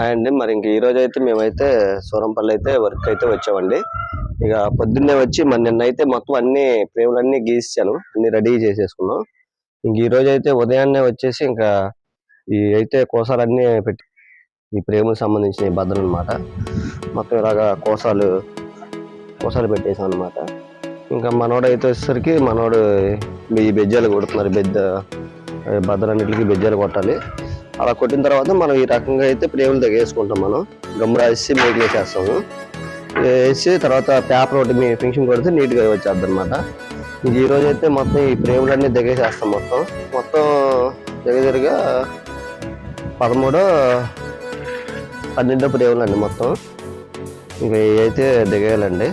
అండి మరి ఇంక ఈ రోజు అయితే మేమైతే సూరంపల్లి అయితే వర్క్ అయితే వచ్చామండి. ఇక పొద్దున్నే వచ్చి మరి నిన్నైతే మొత్తం అన్ని ఫ్రేములన్నీ గీసాను, అన్ని రెడీ చేసేసుకున్నాం. ఇంక ఈ రోజు అయితే ఉదయాన్నే వచ్చేసి ఇంకా ఈ అయితే కోసాలన్నీ పెట్టి ఈ ఫ్రేములకు సంబంధించిన భద్రలు అనమాట. మొత్తం ఇలాగా కోసాలు పెట్టేసాం అనమాట. ఇంకా మనోడు అయితే వచ్చేసరికి మనోడు ఈ బెజ్జాలు కొడుతున్నారు, భద్రన్నిటికి బెజ్జాలు కొట్టాలి. అలా కొట్టిన తర్వాత మనం ఈ రకంగా అయితే ఫ్రేములు దగ్గేసుకుంటాం. మనం గమ్ రాసి మేకులు వేసేస్తాము. వేసి తర్వాత పేపర్ ఒకటి ఫినిషింగ్ కొడితే నీట్గా వచ్చేద్ది అనమాట. ఇంక ఈరోజు అయితే మొత్తం ఈ ఫ్రేములన్నీ దగ్గేసేస్తాం. మొత్తం దగ్గరగా 13-12 ఫ్రేములు అండి మొత్తం. ఇంకా ఇవి అయితే దిగేయాలండి.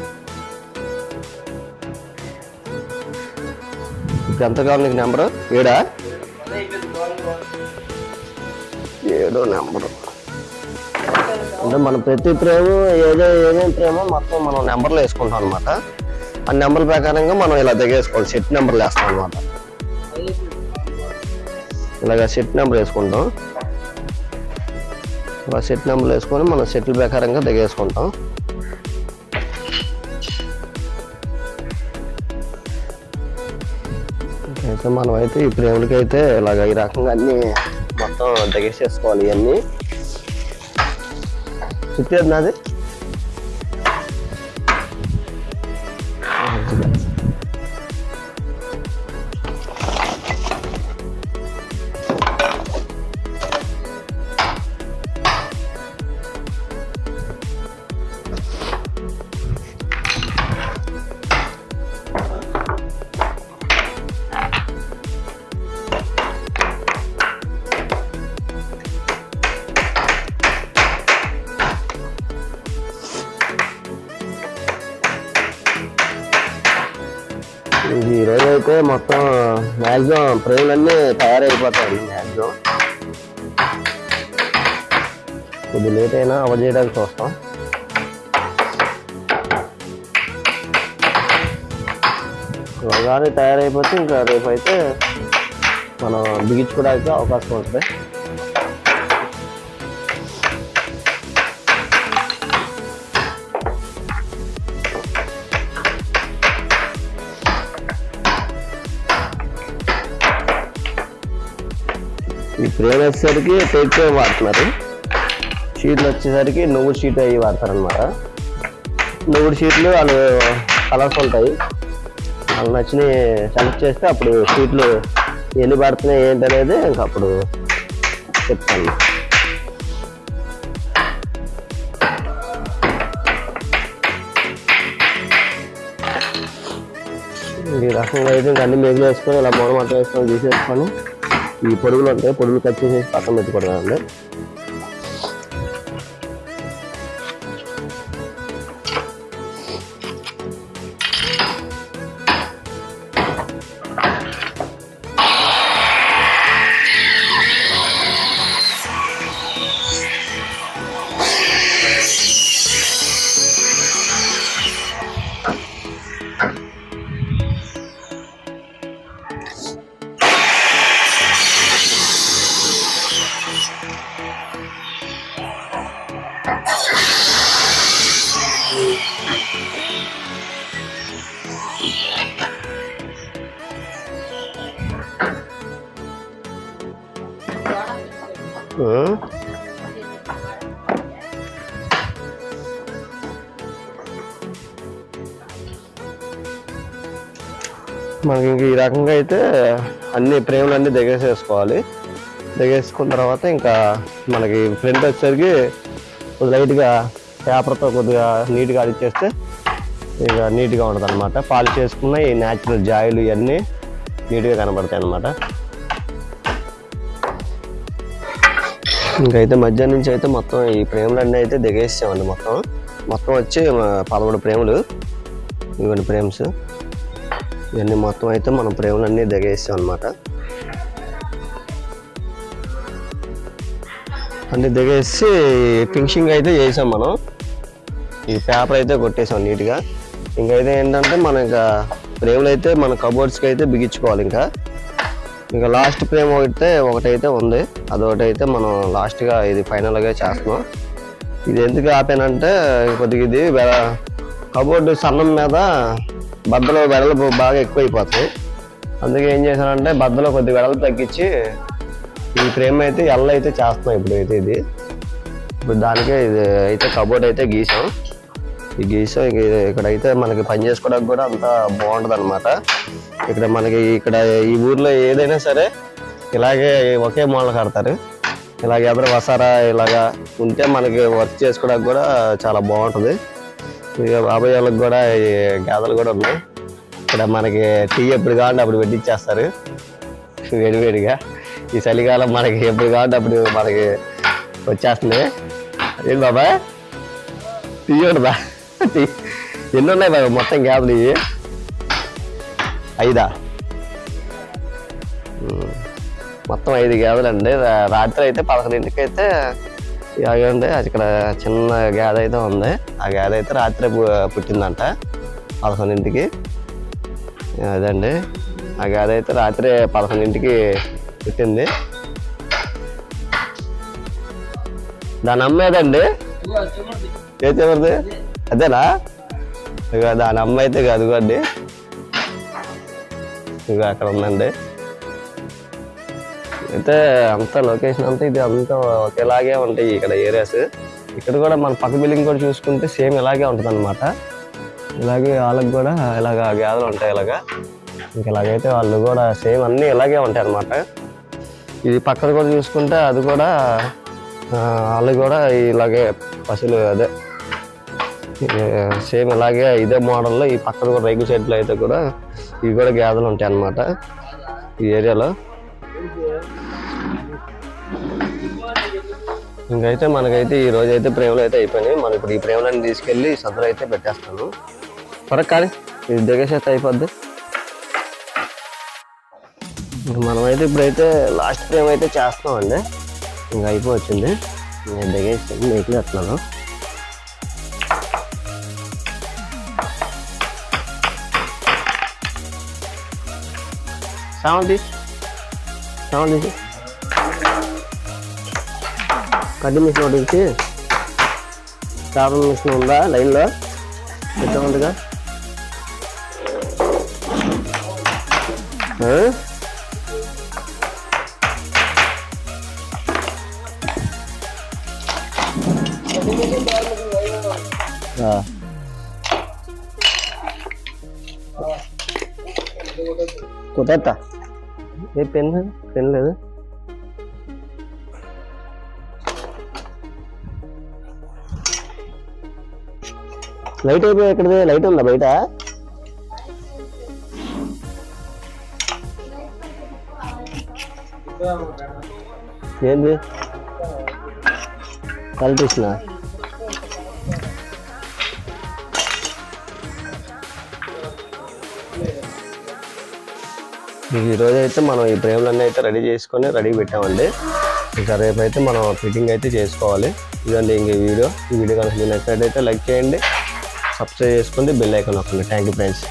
ఇప్పుడు ఎంత కావాలి నీకు నెంబరు? 7 నెంబరు అంటే మనం ప్రతి ఫ్రేము ఏమేమి ఫ్రేమో మొత్తం మనం నెంబర్లు వేసుకుంటాం అనమాట. ఆ నెంబర్ ప్రకారంగా మనం ఇలా దిగేసుకోవాలి. సెట్ నెంబర్లు వేస్తాం అనమాట. ఇలాగ సెట్ నెంబర్ వేసుకుంటాం. ఇలా సెట్ నెంబర్లు వేసుకొని మనం సెట్ల ప్రకారంగా దిగేసుకుంటాం. అయితే మనం అయితే ఈ ఫ్రేములకి అయితే ఇలాగ ఈ రకంగా అన్ని మొత్తం దగ్గేసేసుకోవాలి. ఇవన్నీ చుట్టేది నాది. ఈరోజు అయితే మొత్తం మ్యాక్సిమం ఫ్రేములన్నీ తయారైపోతాయండి. మ్యాక్సిమం కొద్ది లేట్ అయినా అవజేయడానికి చూస్తాం. కానీ తయారైపోతే ఇంకా రేపు అయితే మనం బిగించుకోవడానికి అవకాశం ఉంటుంది. ఈ ఫ్రేమ్ వచ్చేసరికి టేక్ ఫ్రేమ్ వాడుతున్నారు. షీట్లు వచ్చేసరికి నువ్వుడు షీట్ అవి వాడతారనమాట. నువ్వుడు షీట్లు వాళ్ళు కలర్స్ ఉంటాయి. వాళ్ళు నచ్చినవి సెలెక్ట్ చేస్తే అప్పుడు షీట్లు ఎన్ని పడుతున్నాయి ఏంటనేది ఇంకా అప్పుడు చెప్తాను. ఈ రకంగా అయితే ఇంకా అన్ని మేకులు వేసుకొని ఇలా మూల మొత్తం వేసుకొని తీసేసుకొని ఈ పొడుగులు ఉంటాయి, పొడుగులు కట్ చేసేసి పక్కన పెట్టుకోవడం అండి. మనకి ఇంక ఈ రకంగా అయితే అన్ని ఫ్రేములు అన్నీ దిగేసేసుకోవాలి. దిగేసుకున్న తర్వాత ఇంకా మనకి ఫ్రంట్ వచ్చేసరికి లైట్గా పేపర్తో కొద్దిగా నీట్గా అడిచేస్తే ఇక నీట్గా ఉంటుంది అనమాట. పాలిష్ చేసుకున్న ఈ న్యాచురల్ జాయిలు ఇవన్నీ నీట్గా కనబడతాయి అన్నమాట. ఇంకైతే మధ్యాహ్నం నుంచి అయితే మొత్తం ఈ ఫ్రేములు అన్నీ అయితే దిగేసామండి. మొత్తం వచ్చి 13 ఫ్రేములు. ఇవన్నీ ఫ్రేమ్స్ ఇవన్నీ మొత్తం అయితే మనం ఫ్రేములు అన్నీ దిగేసాం అనమాట. అన్నీ దిగేసి ఫినిషింగ్ అయితే చేసాం. మనం ఈ పేపర్ అయితే కొట్టేసాం నీట్గా. ఇంకైతే ఏంటంటే మనం ఇంకా ఫ్రేములు అయితే మన కబోర్డ్స్కి అయితే బిగించుకోవాలి. ఇంకా ఇంకా లాస్ట్ ఫ్రేమ్ ఒకటైతే ఉంది, అదొకటైతే మనం లాస్ట్గా ఇది ఫైనల్గా చేస్తున్నాం. ఇది ఎందుకు ఆపానంటే కొద్దిగా ఇది కబోర్డు సన్నం మీద బద్దలో వెడల్పు బాగా ఎక్కువైపోతాయి. అందుకే ఏం చేశానంటే బద్దలో కొద్దిగా వెడల్పు తగ్గించి ఈ ఫ్రేమ్ అయితే ఎల్ అయితే చేస్తున్నాం. ఇప్పుడు దానికే ఇది అయితే కబోర్డ్ అయితే గీసాం. ఈ గీసాం ఇక్కడైతే మనకి పని చేసుకోవడానికి కూడా అంతా బాగుంటుంది అనమాట. ఇక్కడ ఈ ఊర్లో ఏదైనా సరే ఇలాగే ఒకే మూల కడతారు. ఇలాగ ఎదురు వసారా ఇలాగా ఉంటే మనకి వర్క్ చేసుకోవడానికి కూడా చాలా బాగుంటుంది. ఇక బాబాయ్ వాళ్ళకి కూడా ఈ గేదెలు కూడా ఉన్నాయి. ఇక్కడ మనకి టీ ఎప్పుడు కావాలంటే అప్పుడు పెట్టించేస్తారు వేడివేడిగా. ఈ చలికాలం మనకి ఎప్పుడు కావాలంటే అప్పుడు మనకి వచ్చేస్తుంది. ఏంటి బాబాయ్ టీ ఉండదా? టీ ఎన్ని ఉన్నాయి బాబా మొత్తం గేదెలు? ఇవి 5 మొత్తం 5 గేదెలు అండి. రాత్రి అయితే 11ంటికి అయితే ఇలాగండి ఇక్కడ చిన్న గేదె అయితే ఉంది. ఆ గేదె అయితే రాత్రి పుట్టిందంట 11ంటికి. అదండి ఆ గేదె అయితే రాత్రి 11ంటికి పుట్టింది. దాని అమ్మేదండి ఏ చివరిది అదేనా? ఇక దాని అమ్మ అయితే అదిగోండి ఇక అక్కడ ఉందండి. అయితే అంతా లొకేషన్ అంతా ఇది అంతా ఒకేలాగే ఉంటాయి ఇక్కడ ఏరియాస్. ఇక్కడ కూడా మన పక్క బిల్డింగ్ కూడా చూసుకుంటే సేమ్ ఇలాగే ఉంటుంది అనమాట. ఇలాగే వాళ్ళకి కూడా ఇలాగ గేదెలు ఉంటాయి. ఇలాగైతే వాళ్ళు కూడా సేమ్ అన్నీ ఇలాగే ఉంటాయి అనమాట. ఇది పక్కన కూడా చూసుకుంటే అది కూడా వాళ్ళు కూడా ఇలాగే పశువులు అదే సేమ్ ఇలాగే ఇదే మోడల్లో ఈ పక్కన కూడా రైతు సైడ్లో అయితే కూడా ఇవి కూడా గేదెలు ఉంటాయి అన్నమాట ఈ ఏరియాలో. ఇంకైతే మనకైతే ఈ రోజు అయితే ప్రేమలు అయితే అయిపోయినాయి. మనం ఇప్పుడు ఈ ప్రేమలన్నీ తీసుకెళ్ళి సదురు అయితే పెట్టేస్తాను. త్వరగా కానీ ఇది దిగేసేస్తే అయిపోద్ది. మనమైతే ఇప్పుడైతే లాస్ట్ ఫ్రేమ్ అయితే చేస్తున్నామండి. ఇంకా అయిపోవచ్చింది. నేను దిగేసి నీకులు ఎత్తున్నాను. సామాన్ తీసి కడ్డీ మిషన్ ఒకటి ఇచ్చి చేపల మిషన్ ఉందా లైన్లో ఎట్లా ఉందిగా? కుదరతా ఏ పెన్ లేదు. లైట్ అయిపోయి ఎక్కడిది? లైట్ ఉందా బయట? ఏంది కల్పిస్తున్నా? ఈరోజు అయితే మనం ఈ ఫ్రేమ్లన్నీ అయితే రెడీ చేసుకొని రెడీ పెట్టామండి. ఇంకా రేపు అయితే మనం ఫిట్టింగ్ అయితే చేసుకోవాలి. ఇదండి ఇంక ఈ వీడియో కనుక మీకు నచ్చినట్టయితే లైక్ చేయండి, సబ్స్క్రైబ్ చేసుకోండి, బెల్ ఐకాన్ నొక్కండి. Thank you friends.